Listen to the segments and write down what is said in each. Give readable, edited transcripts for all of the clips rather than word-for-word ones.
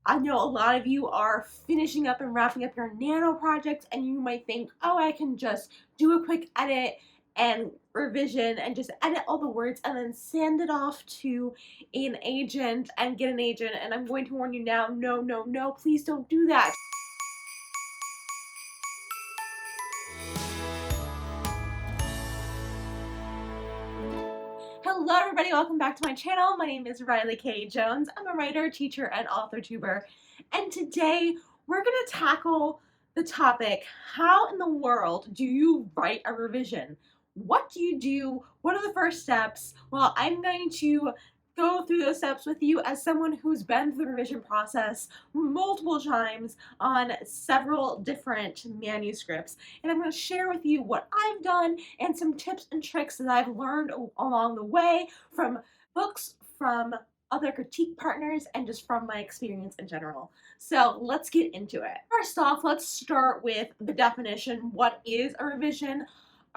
I know a lot of you are finishing up and wrapping up your nano projects, and you might think, oh, I can just do a quick edit and revision and just edit all the words and then send it off to an agent and get an agent. And I'm going to warn you now, no, no, no, please don't do that. Hello everybody, welcome back to my channel. My name is Riley K. Jones. I'm a writer, teacher, and author tuber. And today we're going to tackle the topic, how in the world do you write a revision? What do you do? What are the first steps? Well, I'm going to go through those steps with you as someone who's been through the revision process multiple times on several different manuscripts. And I'm going to share with you what I've done and some tips and tricks that I've learned along the way from books, from other critique partners, and just from my experience in general. So let's get into it. First off, let's start with the definition. What is a revision?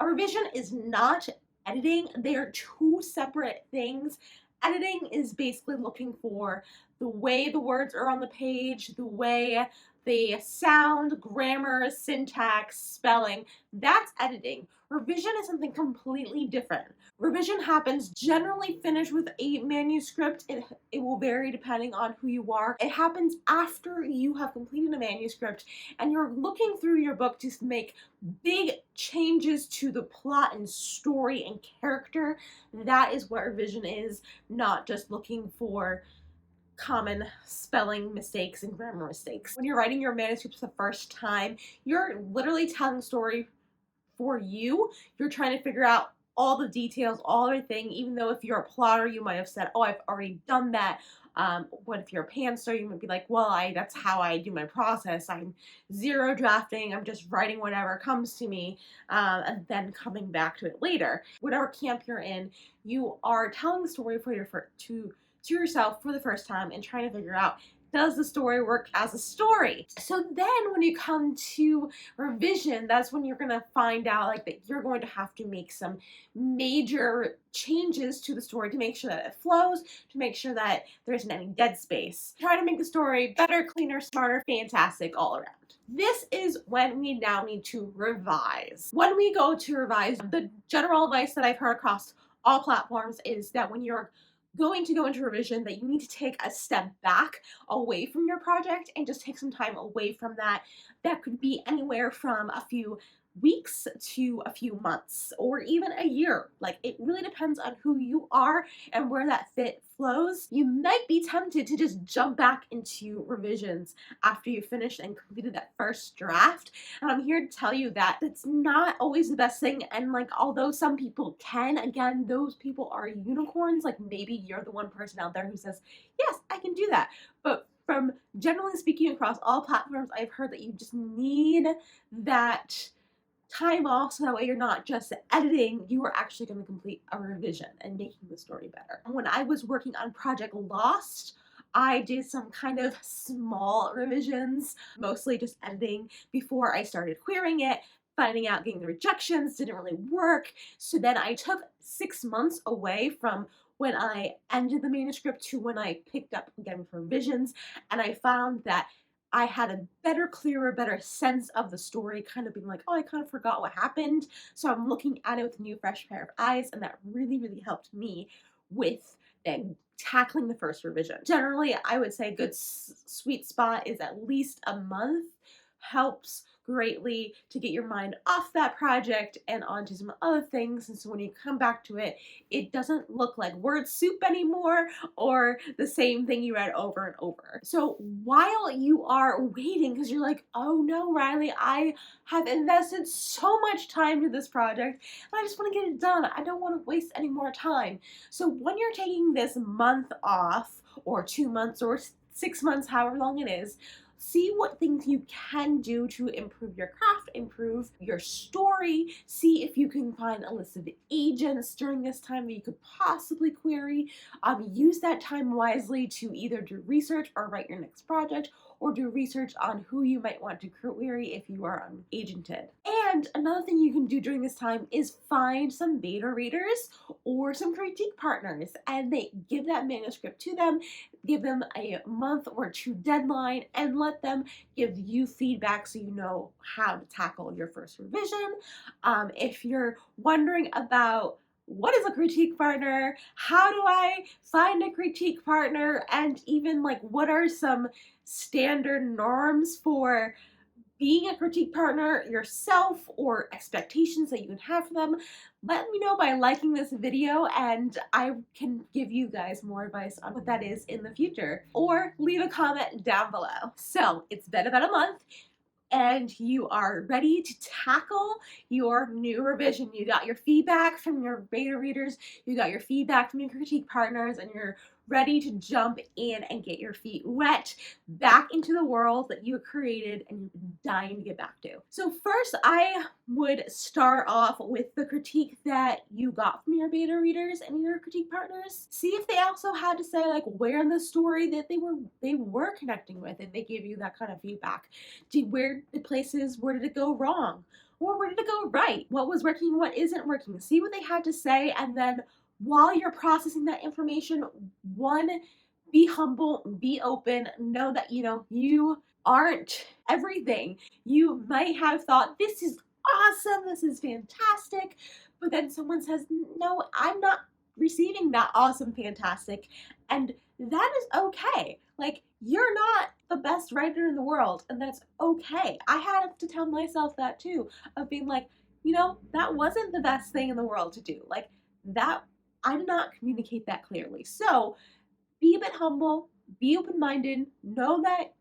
A revision is not editing. They are two separate things. Editing is basically looking for the way the words are on the page, the way they sound, grammar, syntax, spelling. That's editing. Revision is something completely different. Revision happens generally finished with a manuscript. It will vary depending on who you are. It happens after you have completed a manuscript and you're looking through your book to make big changes to the plot and story and character. That is what revision is, not just looking for common spelling mistakes and grammar mistakes. When you're writing your manuscripts the first time, you're literally telling a story for you. You're trying to figure out all the details, all everything, even though if you're a plotter, you might have said, oh, I've already done that. What if you're a pantser, you might be like, well, that's how I do my process. I'm zero drafting. I'm just writing whatever comes to me and then coming back to it later. Whatever camp you're in, you are telling the story to yourself for the first time and trying to figure out, does the story work as a story? So then when you come to revision, that's when you're going to find out that you're going to have to make some major changes to the story to make sure that it flows, to make sure that there isn't any dead space. Try to make the story better, cleaner, smarter, fantastic all around. This is when we now need to revise. When we go to revise, the general advice that I've heard across all platforms is that when you're going to go into revision, that you need to take a step back away from your project and just take some time away from that. That could be anywhere from a few weeks to a few months or even a year. It really depends on who you are and where that fit flows. You might be tempted to just jump back into revisions after you finished and completed that first draft. And I'm here to tell you that that's not always the best thing. And although some people can, again, those people are unicorns. Maybe you're the one person out there who says, yes, I can do that. But from generally speaking across all platforms, I've heard that you just need that time off so that way you're not just editing, you are actually going to complete a revision and making the story better. When I was working on Project Lost, I did some kind of small revisions, mostly just editing before I started querying it, finding out getting the rejections didn't really work. So then I took 6 months away from when I ended the manuscript to when I picked up again for revisions, and I found that I had a better, clearer, better sense of the story, kind of being like, oh, I kind of forgot what happened. So I'm looking at it with a new, fresh pair of eyes, and that really, really helped me with tackling the first revision. Generally, I would say a good sweet spot is at least a month. Helps greatly to get your mind off that project and onto some other things. And so when you come back to it, it doesn't look like word soup anymore or the same thing you read over and over. So while you are waiting, because you're like, oh no, Riley, I have invested so much time to this project and I just want to get it done. I don't want to waste any more time. So when you're taking this month off or 2 months or 6 months, however long it is, see what things you can do to improve your craft, improve your story, see if you can find a list of agents during this time that you could possibly query. Use that time wisely to either do research or write your next project, or do research on who you might want to query if you are agented. And another thing you can do during this time is find some beta readers or some critique partners and they give that manuscript to them, give them a month or two deadline and let them give you feedback so you know how to tackle your first revision. If you're wondering about what is a critique partner, how do I find a critique partner, and even like what are some standard norms for being a critique partner yourself or expectations that you can have for them, let me know by liking this video and I can give you guys more advice on what that is in the future. Or leave a comment down below. So it's been about a month and you are ready to tackle your new revision. You got your feedback from your beta readers, you got your feedback from your critique partners, and you're ready to jump in and get your feet wet back into the world that you created and you've been dying to get back to. So first, I would start off with the critique that you got from your beta readers and your critique partners. See if they also had to say like where in the story that they were connecting with, and they gave you that kind of feedback. Where did it go wrong? Or where did it go right? What was working, what isn't working? See what they had to say, and then while you're processing that information, one, be humble, be open, know that you aren't everything. You might have thought, this is awesome, this is fantastic, but then someone says, no, I'm not receiving that awesome, fantastic, and that is okay. Like, you're not the best writer in the world, and that's okay. I had to tell myself that too, of being like, that wasn't the best thing in the world to do. Like, that, I did not communicate that clearly. So be a bit humble, be open-minded, know that,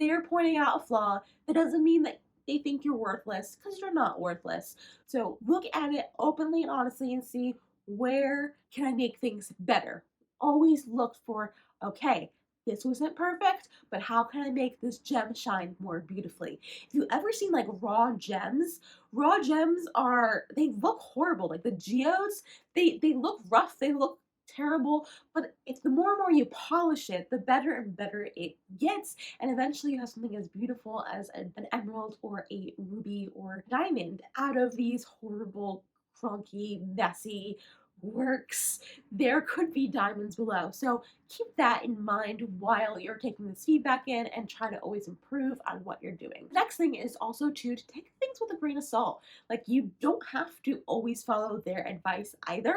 they're pointing out a flaw. That doesn't mean that they think you're worthless, because you're not worthless. So look at it openly and honestly and see, where can I make things better? Always look for, okay, this wasn't perfect, but how can I make this gem shine more beautifully? If you ever seen like raw gems they look horrible. Like the geodes, they look rough, they look terrible, but if the more and more you polish it, the better and better it gets, and eventually you have something as beautiful as an emerald or a ruby or diamond out of these horrible, clunky, messy works. There could be diamonds below. So keep that in mind while you're taking this feedback in and try to always improve on what you're doing. Next thing is also to take things with a grain of salt. Like, you don't have to always follow their advice either.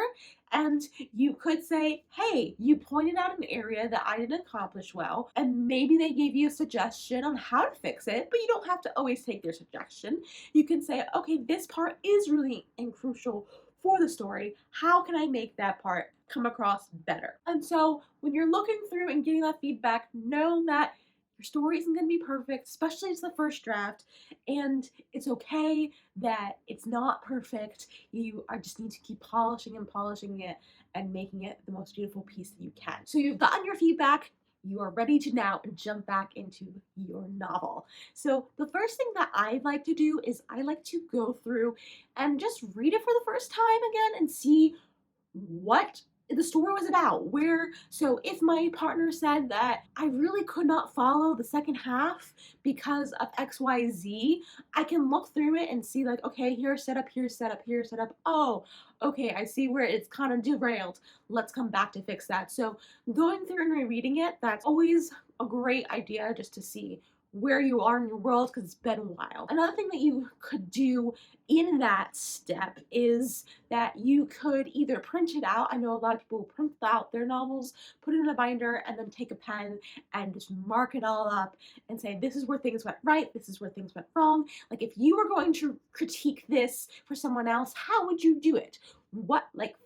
And you could say, hey, you pointed out an area that I didn't accomplish well, and maybe they gave you a suggestion on how to fix it, but you don't have to always take their suggestion. You can say, okay, this part is really crucial for the story. How can I make that part come across better? And so when you're looking through and getting that feedback, know that your story isn't going to be perfect, especially it's the first draft, and it's okay that it's not perfect. You are just need to keep polishing and polishing it and making it the most beautiful piece that you can. So you've gotten your feedback. You are ready to now jump back into your novel. So the first thing that I like to do is I like to go through and just read it for the first time again and see what the story was about. So if my partner said that I really could not follow the second half because of XYZ, I can look through it and see like, okay, here's setup, here's setup, here's setup. Oh, okay, I see where it's kind of derailed. Let's come back to fix that. So going through and rereading it, that's always a great idea, just to see where you are in your world, because it's been a while. Another thing that you could do in that step is that you could either print it out. I know a lot of people print out their novels, put it in a binder, and then take a pen and just mark it all up and say, this is where things went right, this is where things went wrong. Like, if you were going to critique this for someone else, how would you do it?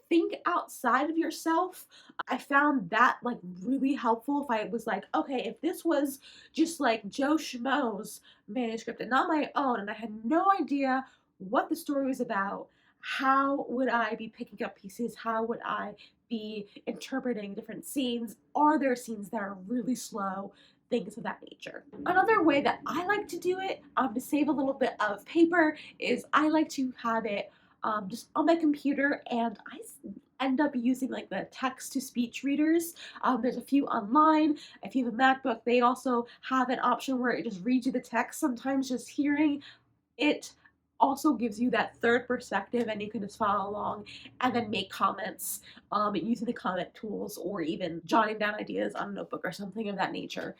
Think outside of yourself. I found that like really helpful. If I was like, okay, if this was just like Joe Schmo's manuscript and not my own, and I had no idea what the story was about, how would I be picking up pieces? How would I be interpreting different scenes? Are there scenes that are really slow? Things of that nature. Another way that I like to do it, to save a little bit of paper, is I like to have it just on my computer, and I end up using like the text-to-speech readers. There's a few online. If you have a MacBook, they also have an option where it just reads you the text. Sometimes just hearing it also gives you that third perspective, and you can just follow along and then make comments using the comment tools, or even jotting down ideas on a notebook or something of that nature,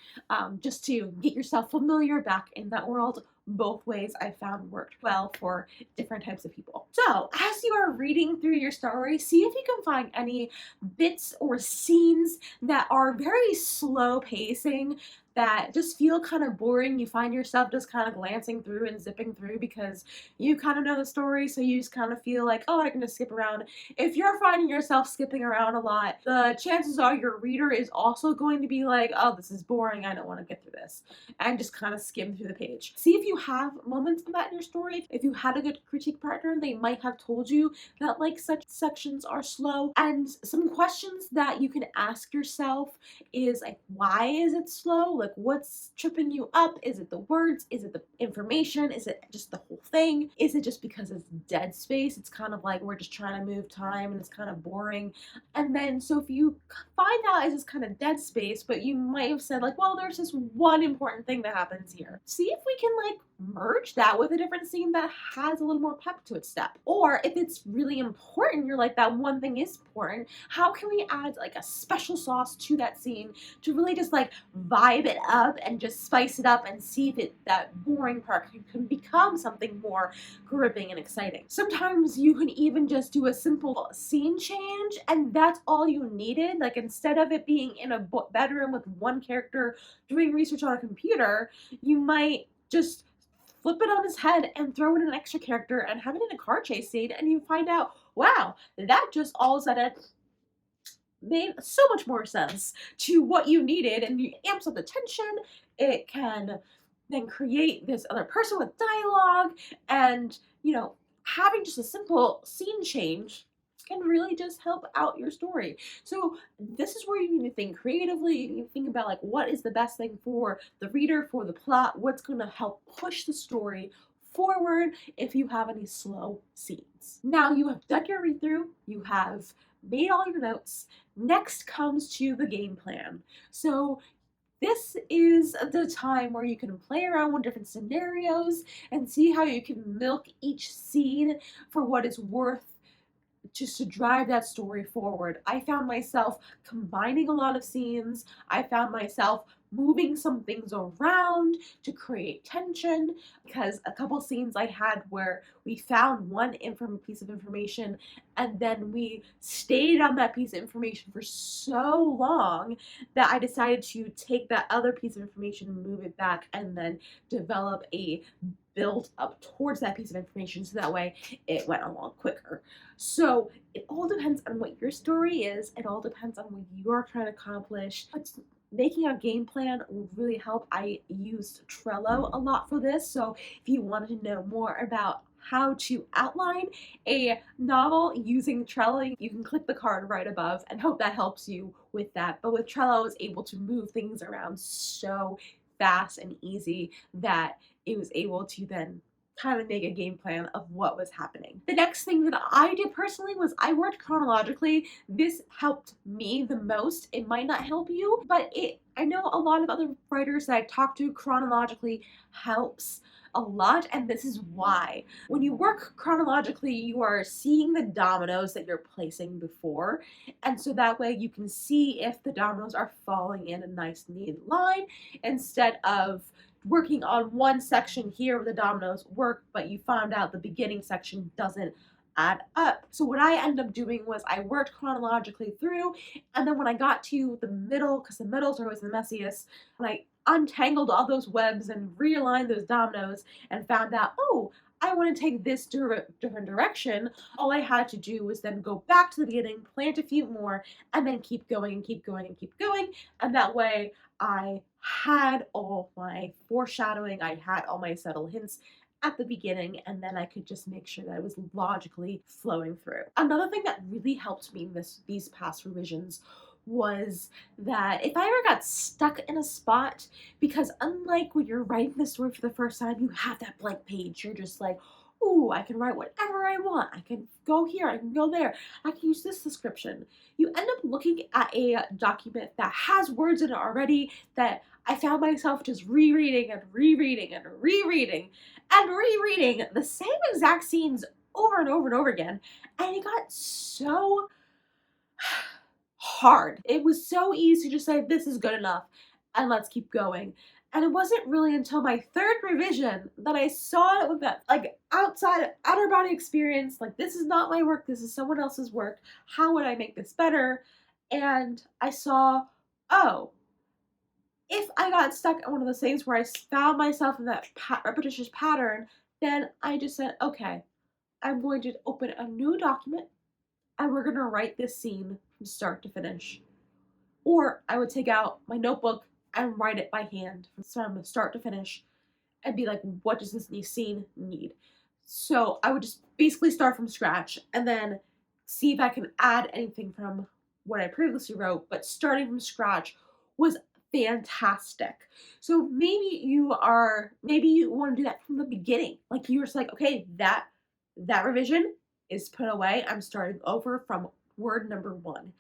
just to get yourself familiar back in that world. Both ways I found worked well for different types of people. So as you are reading through your story, see if you can find any bits or scenes that are very slow pacing, that just feel kind of boring. You find yourself just kind of glancing through and zipping through because you kind of know the story, so you just kind of feel like, oh, I can just skip around. If you're finding yourself skipping around a lot, the chances are your reader is also going to be like, oh, this is boring, I don't want to get through this, and just kind of skim through the page. See if you have moments of that in your story. If you had a good critique partner, they might have told you that like such sections are slow. And some questions that you can ask yourself is like, why is it slow? Like, what's tripping you up? Is it the words? Is it the information? Is it just the whole thing? Is it just because it's dead space? It's kind of like we're just trying to move time and it's kind of boring. And then, so if you find out it's just kind of dead space, but you might have said like, well, there's this one important thing that happens here. See if we can like merge that with a different scene that has a little more pep to its step. Or if it's really important, you're like, that one thing is important, how can we add like a special sauce to that scene to really just like vibe it up and just spice it up, and see if that boring part can become something more gripping and exciting. Sometimes you can even just do a simple scene change, and that's all you needed. Like, instead of it being in a bedroom with one character doing research on a computer, you might just flip it on his head and throw in an extra character and have it in a car chase scene, and you find out, wow, that just all of a sudden made so much more sense to what you needed, and you amps up the tension. It can then create this other person with dialogue, and having just a simple scene change can really just help out your story. So this is where you need to think creatively. You need to think about like, what is the best thing for the reader, for the plot, what's going to help push the story forward if you have any slow scenes. Now you have done your read through, you have made all your notes. Next comes to the game plan. So this is the time where you can play around with different scenarios and see how you can milk each scene for what it's worth, just to drive that story forward. I found myself combining a lot of scenes. I found myself moving some things around to create tension, because a couple scenes I had where we found one piece of information and then we stayed on that piece of information for so long that I decided to take that other piece of information and move it back, and then develop a build up towards that piece of information, so that way it went along quicker. So it all depends on what your story is. It all depends on what you're trying to accomplish. But making a game plan will really help. I used Trello a lot for this, so if you wanted to know more about how to outline a novel using Trello, you can click the card right above, and hope that helps you with that. But with Trello, I was able to move things around so fast and easy that it was able to then kind of make a game plan of what was happening. The next thing that I did personally was I worked chronologically. This helped me the most. It might not help you, but I know a lot of other writers that I talk to, chronologically helps a lot, and this is why. When you work chronologically, you are seeing the dominoes that you're placing before, and so that way you can see if the dominoes are falling in a nice neat line, instead of working on one section here where the dominoes work, but you found out the beginning section doesn't add up. So what I ended up doing was I worked chronologically through, and then when I got to the middle, because the middles are always the messiest, when I untangled all those webs and realigned those dominoes and found out, oh, I want to take this different direction, all I had to do was then go back to the beginning, plant a few more, and then keep going and keep going and keep going. And that way I had all my foreshadowing, I had all my subtle hints at the beginning, and then I could just make sure that it was logically flowing through. Another thing that really helped me in these past revisions was that if I ever got stuck in a spot, because unlike when you're writing the story for the first time, you have that blank page, you're just like, ooh, I can write whatever I want. I can go here, I can go there, I can use this description. You end up looking at a document that has words in it already that I found myself just rereading and rereading and rereading and rereading the same exact scenes over and over and over again. And it got so hard. It was so easy to say, this is good enough, and let's keep going. And it wasn't really until my third revision that I saw it with that, like, outside, outer body experience, like, this is not my work, this is someone else's work. How would I make this better? And I saw, oh, if I got stuck at one of those things where I found myself in that repetitious pattern, then I just said, okay, I'm going to open a new document and we're going to write this scene from start to finish. Or I would take out my notebook and write it by hand from start to finish and be like, what does this new scene need? So I would just basically start from scratch and then see if I can add anything from what I previously wrote, but starting from scratch was fantastic. So maybe you want to do that from the beginning. Like you're just like, okay, that revision is put away. I'm starting over from word number 1.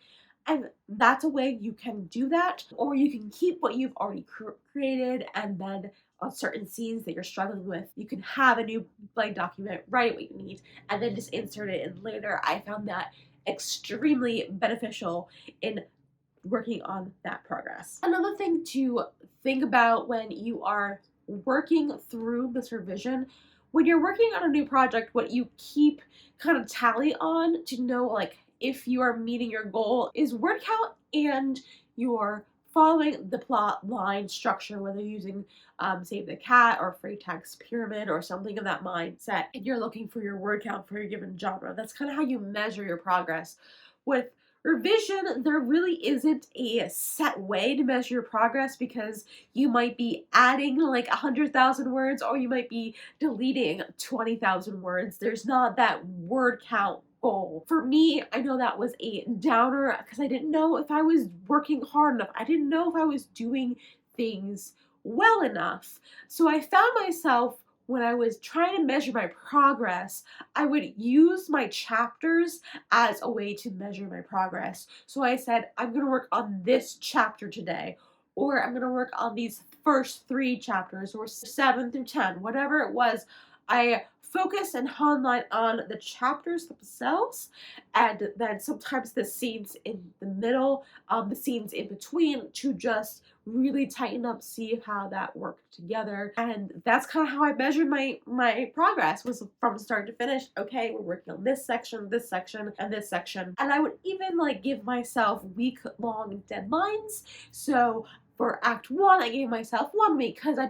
And that's a way you can do that, or you can keep what you've already created, and then on certain scenes that you're struggling with, you can have a new blank document, write what you need, and then just insert it in later. I found that extremely beneficial in working on that progress. Another thing to think about when you are working through this revision, when you're working on a new project, what you keep kind of tally on to know like if you are meeting your goal is word count and you're following the plot line structure, whether using Save the Cat or Freytag's Pyramid or something of that mindset, and you're looking for your word count for your given genre. That's kind of how you measure your progress. With revision, there really isn't a set way to measure your progress because you might be adding like 100,000 words or you might be deleting 20,000 words. There's not that word count goal. For me, I know that was a downer because I didn't know if I was working hard enough. I didn't know if I was doing things well enough. So I found myself when I was trying to measure my progress, I would use my chapters as a way to measure my progress. So I said, I'm going to work on this chapter today, or I'm going to work on these first 3 chapters, or 7 through 10, whatever it was. I focus and highlight on the chapters themselves, and then sometimes the scenes in the middle, the scenes in between, to just really tighten up, see how that worked together. And that's kind of how I measured my progress, was from start to finish. Okay, we're working on this section, and this section. And I would even like give myself week-long deadlines. So for Act 1, I gave myself 1 week because I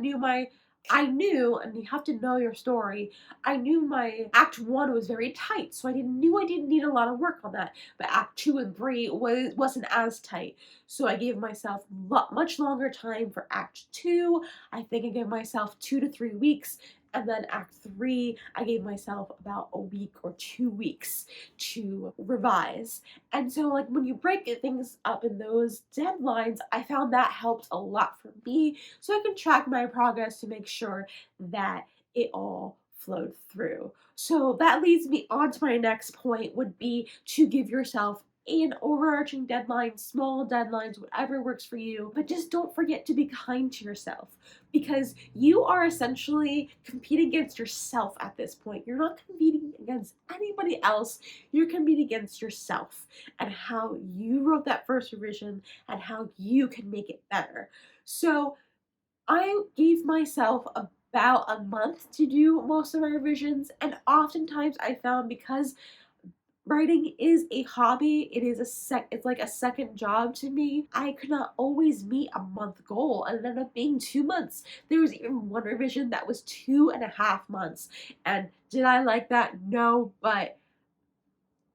knew, and you have to know your story, I knew my Act 1 was very tight, so I didn't need a lot of work on that. But Act 2 and 3 wasn't as tight, so I gave myself much longer time for Act 2. I think I gave myself 2 to 3 weeks, and then Act 3, I gave myself about a week or 2 weeks to revise. And so like when you break things up in those deadlines, I found that helped a lot for me, so I can track my progress to make sure that it all flowed through. So that leads me on to my next point, would be to give yourself an overarching deadline, small deadlines, whatever works for you, but just don't forget to be kind to yourself, because you are essentially competing against yourself at this point. You're not competing against anybody else, you're competing against yourself and how you wrote that first revision and how you can make it better. So I gave myself about a month to do most of my revisions, and oftentimes I found, because writing is a hobby, it's like a second job to me, I could not always meet a month goal, and it ended up being 2 months. There was even one revision that was 2.5 months, and did I like that? No, but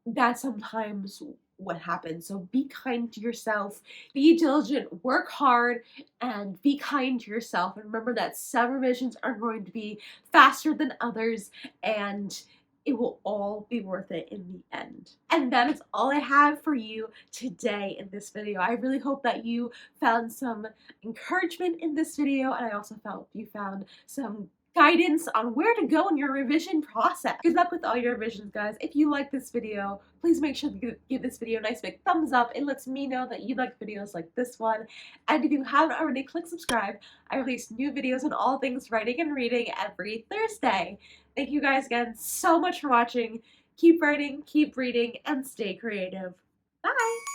that's sometimes what happens. So be kind to yourself, be diligent, work hard, and be kind to yourself. And remember that some revisions are going to be faster than others, and it will all be worth it in the end. And that is all I have for you today in this video. I really hope that you found some encouragement in this video, and I also felt you found some guidance on where to go in your revision process. Good luck with all your revisions, guys. If you like this video, please make sure to give this video a nice big thumbs up. It lets me know that you like videos like this one. And if you haven't already, click subscribe. I release new videos on all things writing and reading every Thursday. Thank you guys again so much for watching. Keep writing, keep reading, and stay creative. Bye!